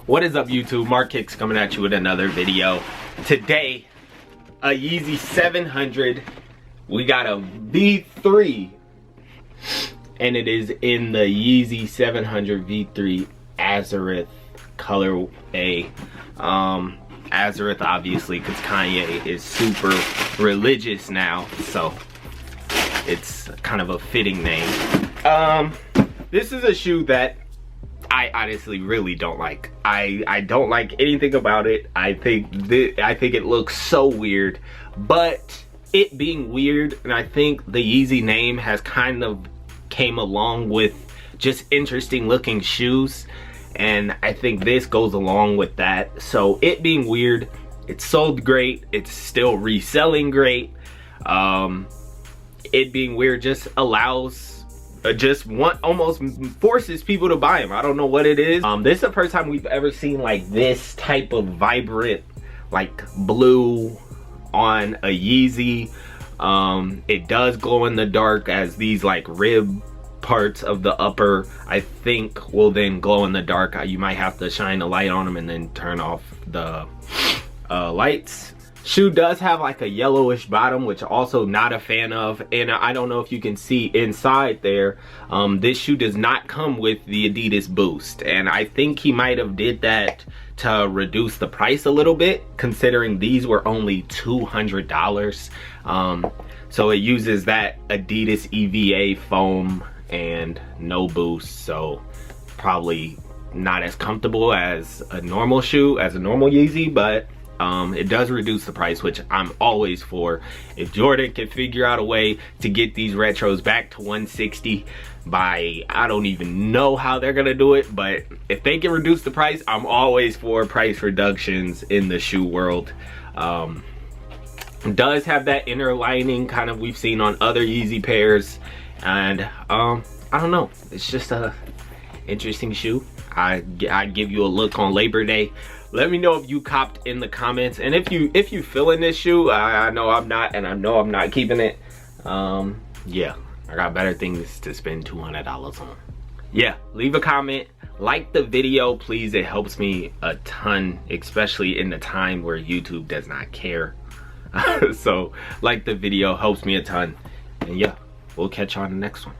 What is up, YouTube? Mark Hicks coming at you with another video. Today, a Yeezy 700. We got a V3, and it is in the Yeezy 700 V3 Arzareth color A. Arzareth, obviously, because Kanye is super religious now, so it's kind of a fitting name. This is a shoe that I honestly really don't like. I don't like anything about it. I think it looks so weird, but it being weird, and I think the Yeezy name has kind of came along with just interesting looking shoes, and I think this goes along with that. So it being weird, it sold great, it's still reselling great. It being weird just allows almost forces people to buy them. I don't know what it is. This is the first time we've ever seen like this type of vibrant like blue on a Yeezy. It does glow in the dark, as these like rib parts of the upper I think will then glow in the dark. You might have to shine a light on them and then turn off the lights. Shoe does have like a yellowish bottom, which also not a fan of, and I don't know if you can see inside there. This shoe does not come with the Adidas Boost, and I think he might have did that to reduce the price a little bit, considering these were only $200. So it uses that Adidas EVA foam and no boost, so probably not as comfortable as a normal shoe, as a normal Yeezy, but it does reduce the price, which I'm always for. If Jordan can figure out a way to get these retros back to 160 by, I don't even know how they're gonna do it, but if they can reduce the price, I'm always for price reductions in the shoe world. Does have that inner lining kind of we've seen on other Yeezy pairs, and I don't know, it's just a interesting shoe. I'd give you a look on Labor Day. Let me know if you copped in the comments, and if you feeling this shoe. I know I'm not, and I know I'm not keeping it. Yeah, I got better things to spend $200 on. Yeah, leave a comment, like the video, please. It helps me a ton, especially in the time where YouTube does not care. So like the video, helps me a ton, and yeah, we'll catch you on the next one.